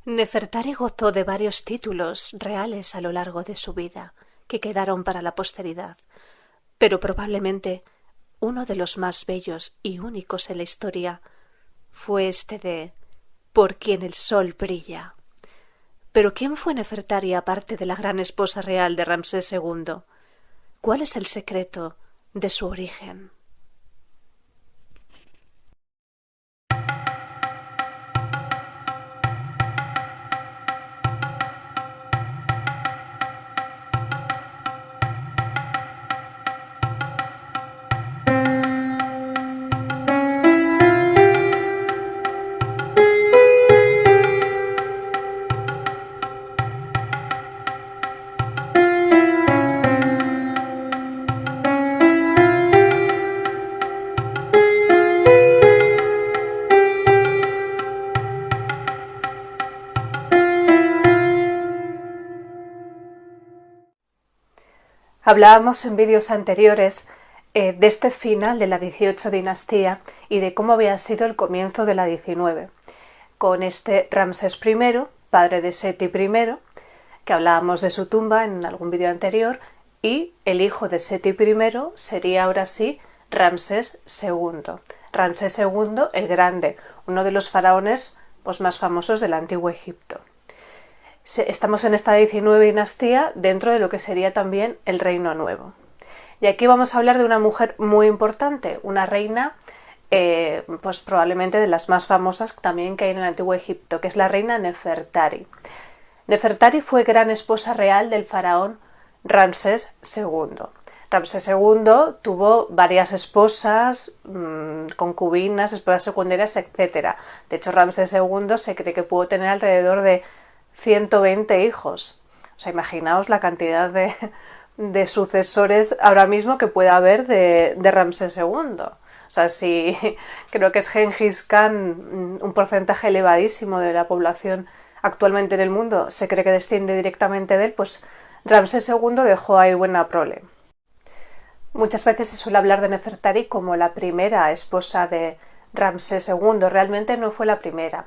Nefertari gozó de varios títulos reales a lo largo de su vida, que quedaron para la posteridad, pero probablemente uno de los más bellos y únicos en la historia fue este de "Por quien el sol brilla". Pero ¿quién fue Nefertari aparte de la gran esposa real de Ramsés II? ¿Cuál es el secreto de su origen? Hablábamos en vídeos anteriores de este final de la 18 dinastía y de cómo había sido el comienzo de la 19, con este Ramsés I, padre de Seti I, que hablábamos de su tumba en algún vídeo anterior, y el hijo de Seti I sería ahora sí Ramsés II. Ramsés II el Grande, uno de los faraones más famosos del antiguo Egipto. Estamos en esta 19 dinastía dentro de lo que sería también el Reino Nuevo. Y aquí vamos a hablar de una mujer muy importante, una reina pues probablemente de las más famosas también que hay en el antiguo Egipto, que es la reina Nefertari. Nefertari fue gran esposa real del faraón Ramsés II. Ramsés II tuvo varias esposas, concubinas, esposas secundarias, etc. De hecho, Ramsés II se cree que pudo tener alrededor de 120 hijos. O sea, imaginaos la cantidad de sucesores ahora mismo que puede haber de Ramsés II. O sea, si creo que es Gengis Khan, un porcentaje elevadísimo de la población actualmente en el mundo se cree que desciende directamente de él, pues Ramsés II dejó ahí buena prole. Muchas veces se suele hablar de Nefertari como la primera esposa de Ramsés II. Realmente no fue la primera.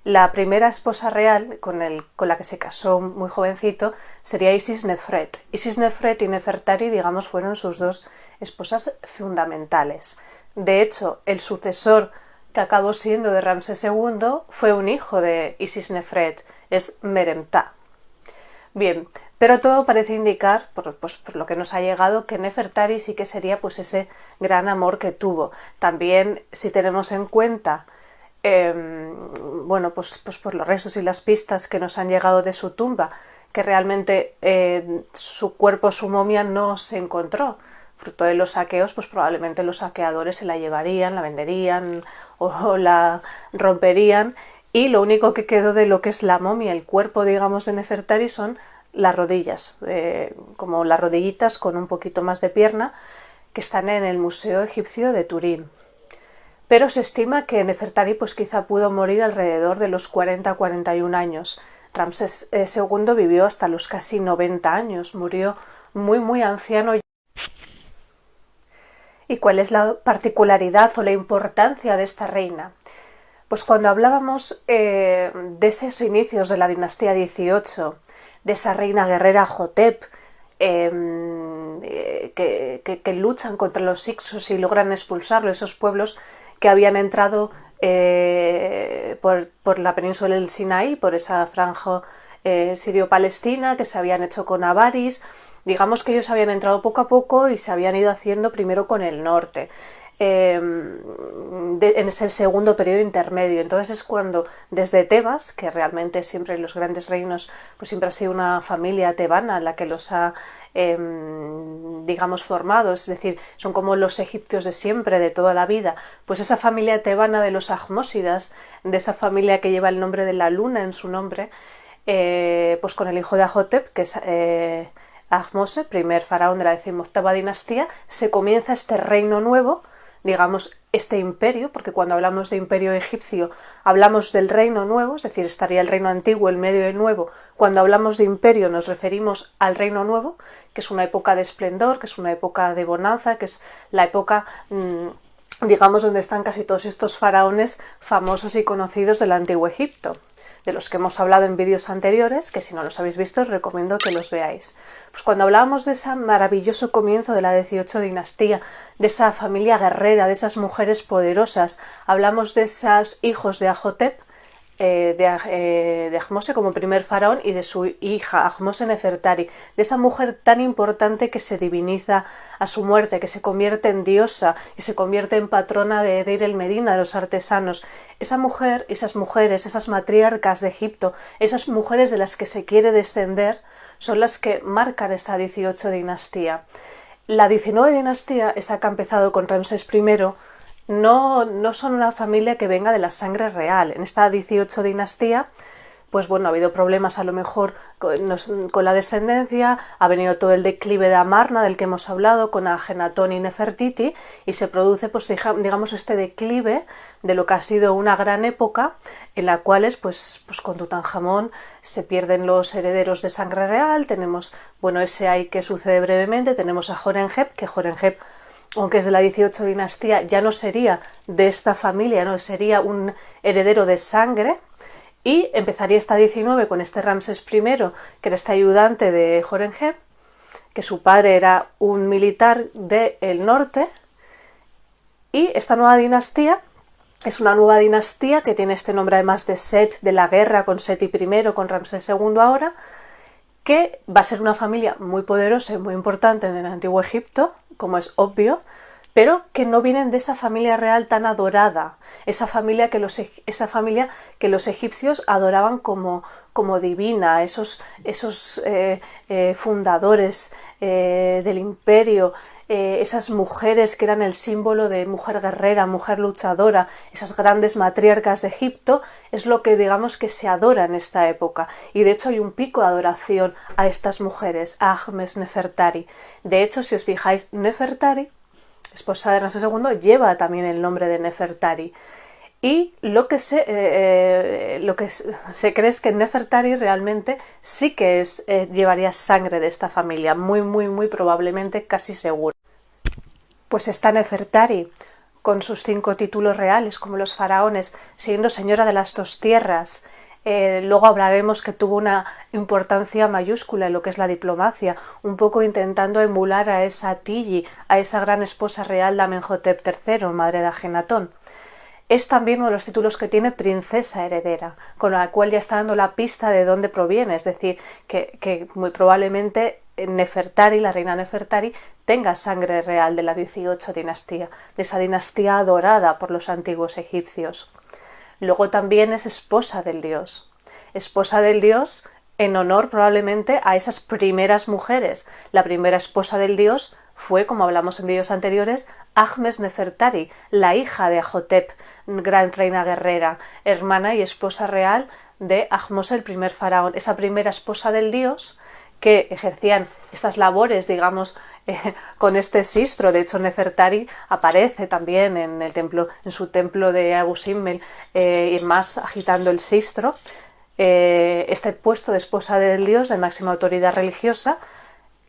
La primera esposa real con la que se casó muy jovencito sería Isis-Nefret. Isis-Nefret y Nefertari, digamos, fueron sus dos esposas fundamentales. De hecho, el sucesor que acabó siendo de Ramsés II fue un hijo de Isis-Nefret, es Meremtah. Bien, pero todo parece indicar, por lo que nos ha llegado, que Nefertari sí que sería pues ese gran amor que tuvo. También, si tenemos en cuenta bueno, pues por los restos y las pistas que nos han llegado de su tumba, que realmente su cuerpo, su momia no se encontró. Fruto de los saqueos, pues probablemente los saqueadores se la llevarían, la venderían o la romperían, y lo único que quedó de lo que es la momia, el cuerpo, digamos, de Nefertari, son las rodillas, como las rodillitas con un poquito más de pierna, que están en el Museo Egipcio de Turín. Pero se estima que Nefertari pues quizá pudo morir alrededor de los 40-41 años. Ramsés II vivió hasta los casi 90 años, murió muy anciano. ¿Y cuál es la particularidad o la importancia de esta reina? Pues cuando hablábamos de esos inicios de la dinastía 18, de esa reina guerrera Jotep, que luchan contra los hicsos y logran expulsarlo, esos pueblos que habían entrado por la península del Sinaí, por esa franja sirio-palestina, que se habían hecho con Avaris. Digamos que ellos habían entrado poco a poco y se habían ido haciendo primero con el norte, en ese segundo periodo intermedio. Entonces es cuando desde Tebas, que realmente siempre los grandes reinos pues siempre ha sido una familia tebana la que los ha digamos formado, es decir, son como los egipcios de siempre, de toda la vida, pues esa familia tebana de los Ahmósidas, de esa familia que lleva el nombre de la luna en su nombre, pues con el hijo de Amenhotep, que es Ahmose, primer faraón de la 18ª dinastía, se comienza este reino nuevo, digamos, este imperio, porque cuando hablamos de imperio egipcio hablamos del reino nuevo, es decir, estaría el reino antiguo, el medio y el nuevo. Cuando hablamos de imperio nos referimos al reino nuevo, que es una época de esplendor, que es una época de bonanza, que es la época, digamos, donde están casi todos estos faraones famosos y conocidos del antiguo Egipto. de los que hemos hablado en vídeos anteriores, que si no los habéis visto os recomiendo que los veáis. Pues cuando hablábamos de ese maravilloso comienzo de la 18 dinastía, de esa familia guerrera, de esas mujeres poderosas, hablamos de esos hijos de Ajotep, de Ahmose como primer faraón y de su hija Ahmose Nefertari, de esa mujer tan importante que se diviniza a su muerte, que se convierte en diosa y se convierte en patrona de Deir el Medina, de los artesanos. Esa mujer, esas mujeres, esas matriarcas de Egipto, esas mujeres de las que se quiere descender, son las que marcan esa 18 dinastía. La 19 dinastía, esta que ha empezado con Ramsés I, no son una familia que venga de la sangre real. En esta 18 dinastía, pues bueno, ha habido problemas a lo mejor con la descendencia, ha venido todo el declive de Amarna del que hemos hablado, con Ajenatón y Nefertiti, y se produce, pues digamos, este declive de lo que ha sido una gran época en la cual pues con Tutankamón se pierden los herederos de sangre real. Tenemos, bueno, ese ahí que sucede brevemente, tenemos a Horemheb, que Horemheb, aunque es de la 18 dinastía, ya no sería de esta familia, no sería un heredero de sangre, y empezaría esta 19 con este Ramsés I, que era este ayudante de Horemheb, que su padre era un militar del norte, y esta nueva dinastía es una nueva dinastía que tiene este nombre además de Set, de la guerra con Seti I, con Ramsés II ahora, que va a ser una familia muy poderosa y muy importante en el Antiguo Egipto, como es obvio, pero que no vienen de esa familia real tan adorada, esa familia que los egipcios adoraban como divina, esos fundadores del imperio, esas mujeres que eran el símbolo de mujer guerrera, mujer luchadora, esas grandes matriarcas de Egipto, es lo que digamos que se adora en esta época. Y de hecho hay un pico de adoración a estas mujeres, a Ahmes Nefertari. De hecho, si os fijáis, Nefertari, esposa de Ramsés II, lleva también el nombre de Nefertari. Y lo que se cree es que Nefertari realmente sí que llevaría sangre de esta familia, muy probablemente, casi seguro. Pues está Nefertari, con sus 5 títulos reales, como los faraones, siendo señora de las 2 tierras. Luego hablaremos que tuvo una importancia mayúscula en lo que es la diplomacia, un poco intentando emular a esa Tilly, a esa gran esposa real de Amenhotep III, madre de Ajenatón. Es también uno de los títulos que tiene princesa heredera, con la cual ya está dando la pista de dónde proviene, es decir, que muy probablemente Nefertari, la reina Nefertari, tenga sangre real de la 18 dinastía, de esa dinastía adorada por los antiguos egipcios. Luego también es esposa del dios en honor probablemente a esas primeras mujeres. La primera esposa del dios fue, como hablamos en vídeos anteriores, Ahmes Nefertari, la hija de Ajotep, gran reina guerrera, hermana y esposa real de Ahmose, el primer faraón, esa primera esposa del dios que ejercían estas labores, digamos, con este sistro. De hecho, Nefertari aparece también en su templo de Abu Simbel, y más agitando el sistro. Este puesto de esposa del dios, de máxima autoridad religiosa,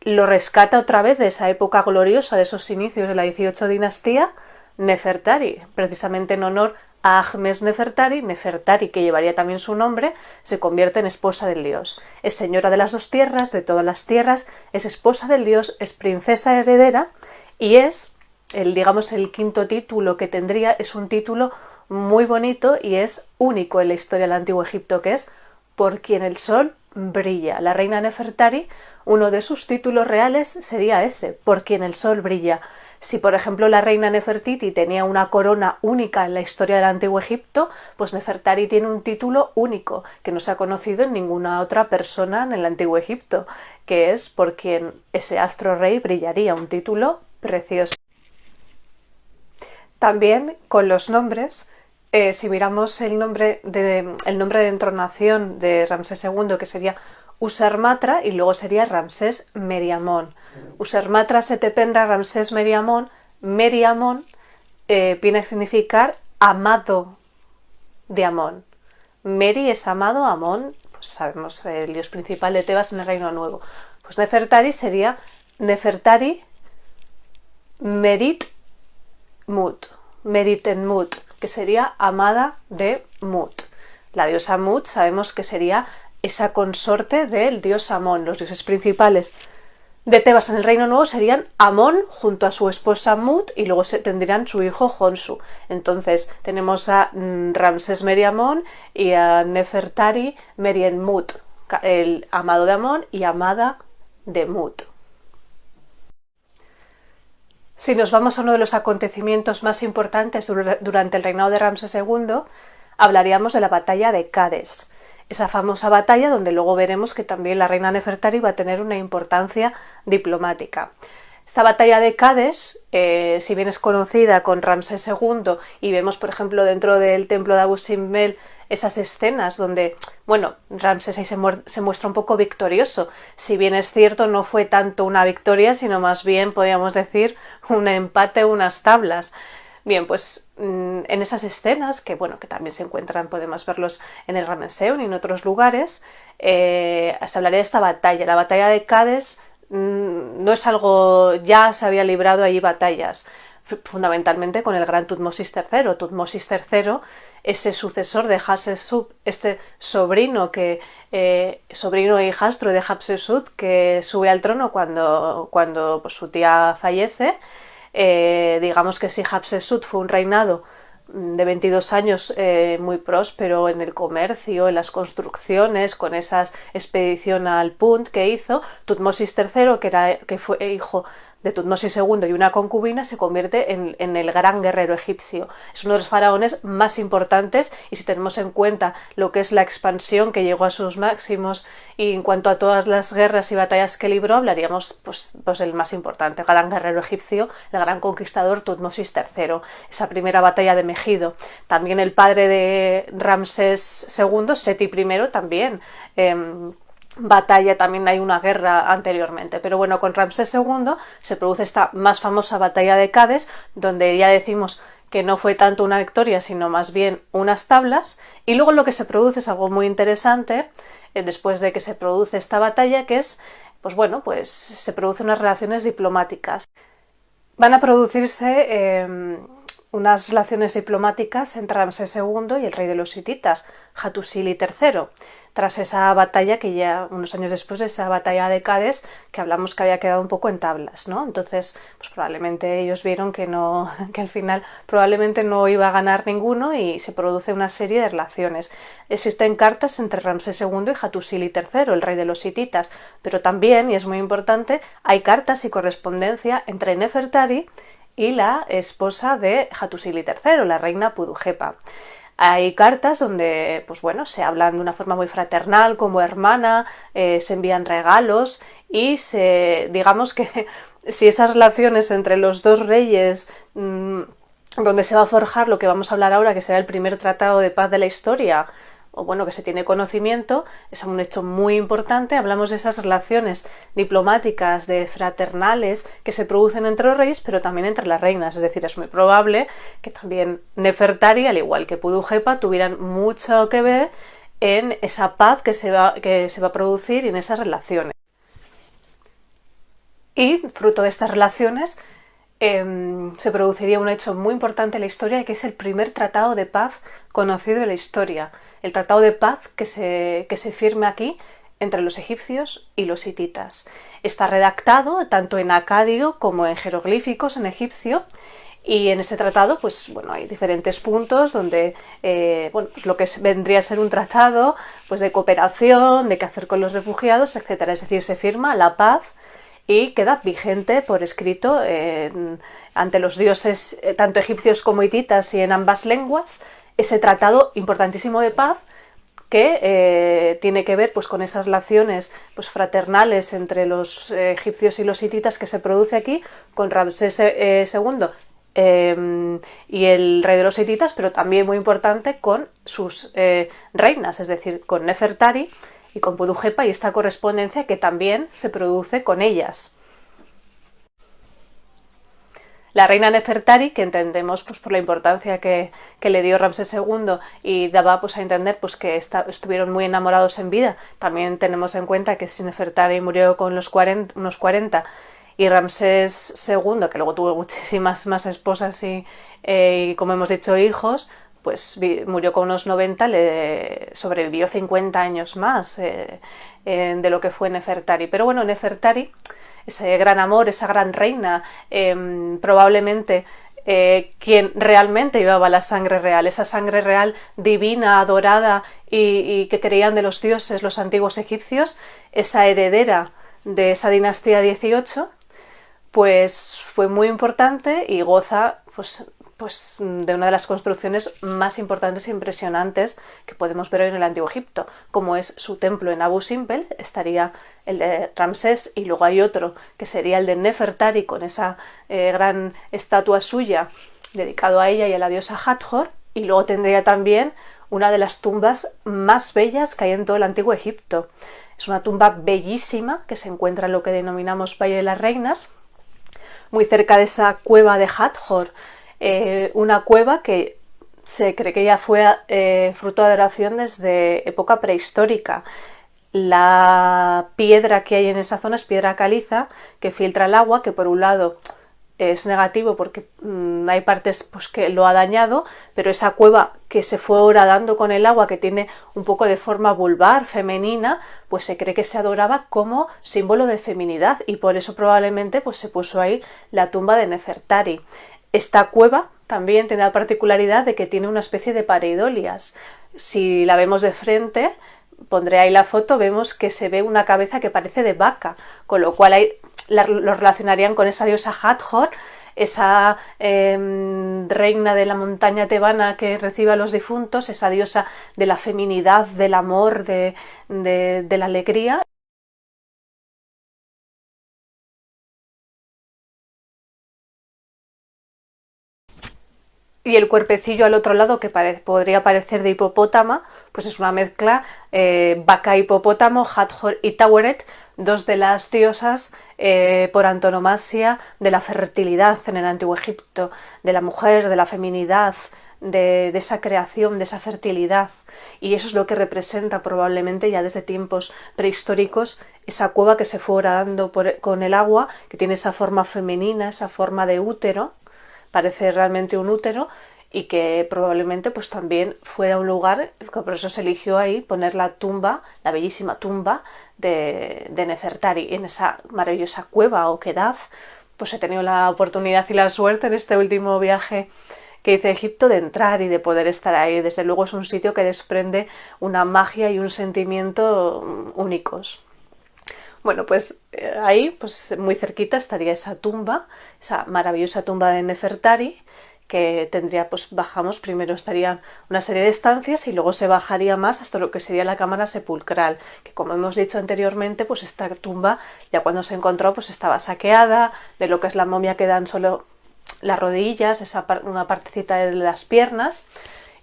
lo rescata otra vez de esa época gloriosa, de esos inicios de la 18 dinastía, Nefertari, precisamente en honor a Ahmes Nefertari. Nefertari, que llevaría también su nombre, se convierte en esposa del dios. Es señora de las 2 tierras, de todas las tierras, es esposa del dios, es princesa heredera y es, el 5º título que tendría, es un título muy bonito y es único en la historia del Antiguo Egipto, que es por quien el sol brilla. La reina Nefertari, uno de sus títulos reales sería ese, por quien el sol brilla. Si, por ejemplo, la reina Nefertiti tenía una corona única en la historia del Antiguo Egipto, pues Nefertari tiene un título único, que no se ha conocido en ninguna otra persona en el Antiguo Egipto, que es por quien ese astro rey brillaría, un título precioso. También con los nombres, si miramos el nombre de entronación de Ramsés II, que sería Usermatra, y luego sería Ramsés Meriamón. Usermatra Setepenra Ramsés Meriamón. Meriamón viene a significar amado de Amón. Meri es amado, Amón, pues sabemos, el dios principal de Tebas en el Reino Nuevo. Pues Nefertari sería Nefertari Merit Mut, que sería amada de Mut. La diosa Mut sabemos que sería esa consorte del dios Amón. Los dioses principales de Tebas en el Reino Nuevo serían Amón junto a su esposa Mut y luego tendrían su hijo Honsu. Entonces tenemos a Ramsés Meriamón y a Nefertari Merienmut, el amado de Amón y amada de Mut. Si nos vamos a uno de los acontecimientos más importantes durante el reinado de Ramsés II, hablaríamos de la batalla de Cades. Esa famosa batalla donde luego veremos que también la reina Nefertari va a tener una importancia diplomática. Esta batalla de Cades, si bien es conocida con Ramsés II y vemos, por ejemplo, dentro del templo de Abu Simbel esas escenas donde, bueno, Ramsés ahí se muestra un poco victorioso. Si bien es cierto, no fue tanto una victoria, sino más bien, podríamos decir, un empate, unas tablas. Bien, pues en esas escenas, que bueno, que también se encuentran, podemos verlos en el Ramesseum y en otros lugares, se hablaría de esta batalla. La batalla de Cades no es algo, ya se había librado allí batallas, fundamentalmente con el gran Tutmosis III. Tutmosis III, ese sucesor de Hatshepsut, este sobrino e hijastro de Hatshepsut, que sube al trono cuando pues, su tía fallece. Digamos que si Hatshepsut fue un reinado de 22 años muy próspero en el comercio, en las construcciones, con esa expedición al Punt que hizo, Tutmosis III, que fue hijo de Tutmosis II y una concubina, se convierte en el gran guerrero egipcio. Es uno de los faraones más importantes y si tenemos en cuenta lo que es la expansión que llegó a sus máximos y en cuanto a todas las guerras y batallas que libró, hablaríamos pues del más importante, el gran guerrero egipcio, el gran conquistador Tutmosis III. Esa primera batalla de Megido. También el padre de Ramsés II, Seti I, también batalla, también hay una guerra anteriormente, pero bueno, con Ramsés II se produce esta más famosa batalla de Cades, donde ya decimos que no fue tanto una victoria, sino más bien unas tablas, y luego lo que se produce es algo muy interesante, después de que se produce esta batalla, que es, pues bueno, pues se producen unas relaciones diplomáticas. Van a producirse unas relaciones diplomáticas entre Ramsés II y el rey de los hititas, Hattusili III, tras esa batalla que ya unos años después de esa batalla de Cades, que hablamos que había quedado un poco en tablas, ¿no? Entonces, pues probablemente ellos vieron que al final probablemente no iba a ganar ninguno y se produce una serie de relaciones. Existen cartas entre Ramsés II y Hattusili III, el rey de los hititas, pero también, y es muy importante, hay cartas y correspondencia entre Nefertari y la esposa de Hattusili III, la reina Pudujepa. Hay cartas donde, pues bueno, se hablan de una forma muy fraternal, como hermana, se envían regalos y digamos que si esas relaciones entre los dos reyes, donde se va a forjar lo que vamos a hablar ahora, que será el primer tratado de paz de la historia, o bueno, que se tiene conocimiento, es un hecho muy importante. Hablamos de esas relaciones diplomáticas, de fraternales que se producen entre los reyes, pero también entre las reinas. Es decir, es muy probable que también Nefertari, al igual que Pudujepa, tuvieran mucho que ver en esa paz que se va a producir y en esas relaciones. Y fruto de estas relaciones se produciría un hecho muy importante en la historia, que es el primer tratado de paz conocido en la historia. El tratado de paz que se firma aquí entre los egipcios y los hititas. Está redactado tanto en acádido como en jeroglíficos en egipcio, y en ese tratado pues bueno, hay diferentes puntos donde pues lo que vendría a ser un tratado pues de cooperación, de qué hacer con los refugiados, etcétera. Es decir, se firma la paz y queda vigente por escrito ante los dioses tanto egipcios como hititas y en ambas lenguas, ese tratado importantísimo de paz que tiene que ver pues, con esas relaciones pues, fraternales entre los egipcios y los hititas que se produce aquí con Ramsés II y el rey de los hititas, pero también muy importante con sus reinas, es decir, con Nefertari y con Pudujepa, y esta correspondencia que también se produce con ellas. La reina Nefertari, que entendemos pues, por la importancia que le dio Ramsés II y daba pues, a entender pues, que estuvieron muy enamorados en vida. También tenemos en cuenta que si Nefertari murió con unos 40 y Ramsés II, que luego tuvo muchísimas más esposas y como hemos dicho, hijos, pues murió con unos 90, sobrevivió 50 años más de lo que fue Nefertari. Pero bueno, Nefertari, ese gran amor, esa gran reina, probablemente quien realmente llevaba la sangre real, esa sangre real divina, adorada y que creían de los dioses los antiguos egipcios, esa heredera de esa dinastía 18, pues fue muy importante y goza pues de una de las construcciones más importantes e impresionantes que podemos ver hoy en el Antiguo Egipto, como es su templo en Abu Simbel. Estaría el de Ramsés y luego hay otro que sería el de Nefertari, con esa gran estatua suya dedicado a ella y a la diosa Hathor, y luego tendría también una de las tumbas más bellas que hay en todo el Antiguo Egipto. Es una tumba bellísima que se encuentra en lo que denominamos Valle de las Reinas, muy cerca de esa cueva de Hathor, una cueva que se cree que ya fue fruto de adoración desde época prehistórica. La piedra que hay en esa zona es piedra caliza, que filtra el agua, que por un lado es negativo porque hay partes pues, que lo ha dañado, pero esa cueva que se fue horadando con el agua, que tiene un poco de forma vulvar, femenina, pues se cree que se adoraba como símbolo de feminidad, y por eso probablemente pues, se puso ahí la tumba de Nefertari. Esta cueva también tiene la particularidad de que tiene una especie de pareidolias. Si la vemos de frente, pondré ahí la foto, vemos que se ve una cabeza que parece de vaca, con lo cual ahí lo relacionarían con esa diosa Hathor, esa reina de la montaña tebana que recibe a los difuntos, esa diosa de la feminidad, del amor, de la alegría. Y el cuerpecillo al otro lado, que podría parecer de hipopótama, pues es una mezcla vaca-hipopótamo, Hathor y Taweret, dos de las diosas por antonomasia de la fertilidad en el Antiguo Egipto, de la mujer, de la feminidad, de esa creación, de esa fertilidad. Y eso es lo que representa probablemente ya desde tiempos prehistóricos esa cueva que se fue horadando con el agua, que tiene esa forma femenina, esa forma de útero, parece realmente un útero, y que probablemente pues también fuera un lugar, por eso se eligió ahí poner la tumba, la bellísima tumba de Nefertari. En esa maravillosa cueva o quedad, pues he tenido la oportunidad y la suerte en este último viaje que hice a Egipto de entrar y de poder estar ahí. Desde luego es un sitio que desprende una magia y un sentimiento únicos. Bueno, pues ahí, pues muy cerquita estaría esa tumba, esa maravillosa tumba de Nefertari, que tendría, pues bajamos, primero estarían una serie de estancias y luego se bajaría más hasta lo que sería la cámara sepulcral, que como hemos dicho anteriormente, pues esta tumba ya cuando se encontró pues estaba saqueada, de lo que es la momia quedan solo las rodillas, una partecita de las piernas,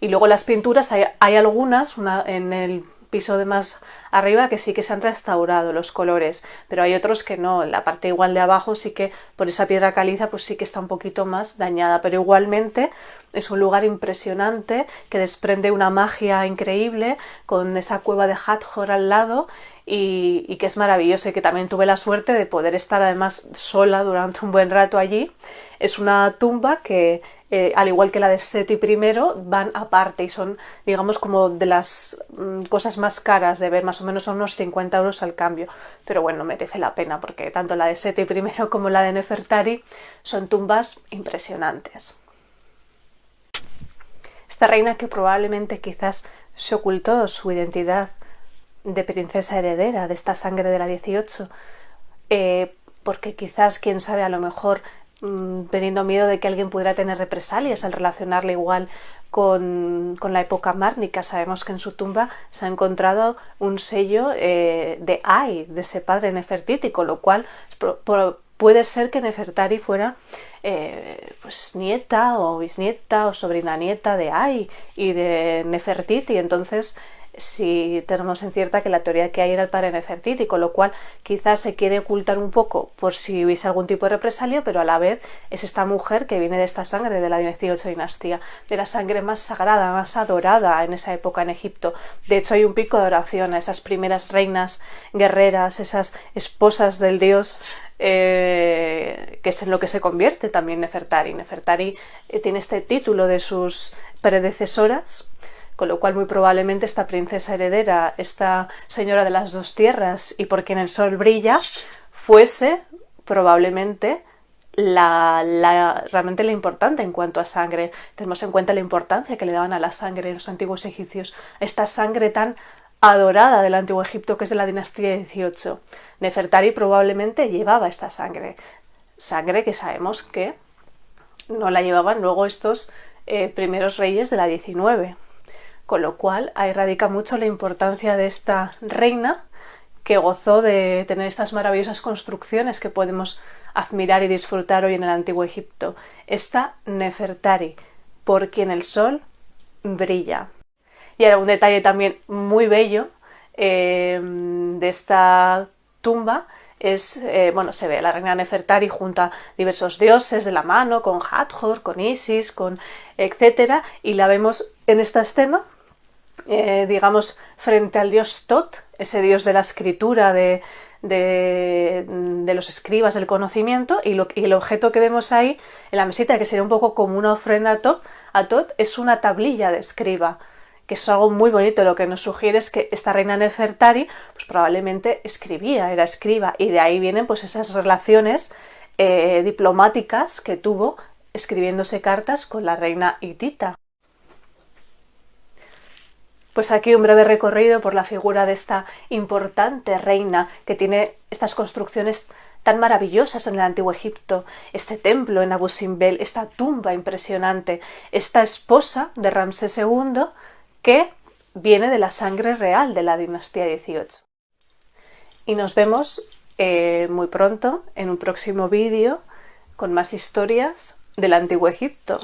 y luego las pinturas, hay algunas, en el piso de más arriba, que sí que se han restaurado los colores, pero hay otros que no. En la parte igual de abajo sí que por esa piedra caliza pues sí que está un poquito más dañada, pero igualmente es un lugar impresionante que desprende una magia increíble, con esa cueva de Hathor al lado, y que es maravilloso, y que también tuve la suerte de poder estar además sola durante un buen rato allí. Es una tumba que al igual que la de Seti I, van aparte y son, digamos, como de las cosas más caras de ver, más o menos son unos 50 euros al cambio, pero bueno, merece la pena porque tanto la de Seti I como la de Nefertari son tumbas impresionantes. Esta reina, que probablemente quizás se ocultó su identidad de princesa heredera de esta sangre de la 18, porque quizás, quién sabe, a lo mejor teniendo miedo de que alguien pudiera tener represalias al relacionarle igual con la época márnica. Sabemos que en su tumba se ha encontrado un sello de Ay, de ese padre Nefertiti, con lo cual puede ser que Nefertari fuera pues nieta o bisnieta o sobrina nieta de Ay y de Nefertiti. Entonces si tenemos en cierta que la teoría que hay era el padre Nefertiti, con lo cual quizás se quiere ocultar un poco por si hubiese algún tipo de represalia, pero a la vez es esta mujer que viene de esta sangre de la 18 dinastía, de la sangre más sagrada, más adorada en esa época en Egipto. De hecho hay un pico de adoración a esas primeras reinas guerreras, esas esposas del dios, que es en lo que se convierte también Nefertari. Nefertari tiene este título de sus predecesoras, con lo cual muy probablemente esta princesa heredera, esta señora de las dos tierras y por quien el sol brilla, fuese probablemente realmente la importante en cuanto a sangre. Tenemos en cuenta la importancia que le daban a la sangre en los antiguos egipcios, esta sangre tan adorada del antiguo Egipto que es de la dinastía 18. Nefertari probablemente llevaba esta sangre que sabemos que no la llevaban luego estos primeros reyes de la 19. Con lo cual ahí radica mucho la importancia de esta reina que gozó de tener estas maravillosas construcciones que podemos admirar y disfrutar hoy en el antiguo Egipto. Esta Nefertari, por quien el sol brilla. Y ahora un detalle también muy bello de esta tumba es, bueno, se ve a la reina Nefertari junto a diversos dioses de la mano, con Hathor, con Isis, con etcétera, y la vemos en esta escena, digamos, frente al dios Tot, ese dios de la escritura, de los escribas del conocimiento, y el objeto que vemos ahí en la mesita, que sería un poco como una ofrenda a Tot, es una tablilla de escriba, que es algo muy bonito. Lo que nos sugiere es que esta reina Nefertari pues probablemente escribía, era escriba, y de ahí vienen pues esas relaciones diplomáticas que tuvo escribiéndose cartas con la reina hitita. Pues aquí un breve recorrido por la figura de esta importante reina que tiene estas construcciones tan maravillosas en el antiguo Egipto, este templo en Abu Simbel, esta tumba impresionante, esta esposa de Ramsés II que viene de la sangre real de la dinastía 18. Y nos vemos muy pronto en un próximo vídeo con más historias del antiguo Egipto.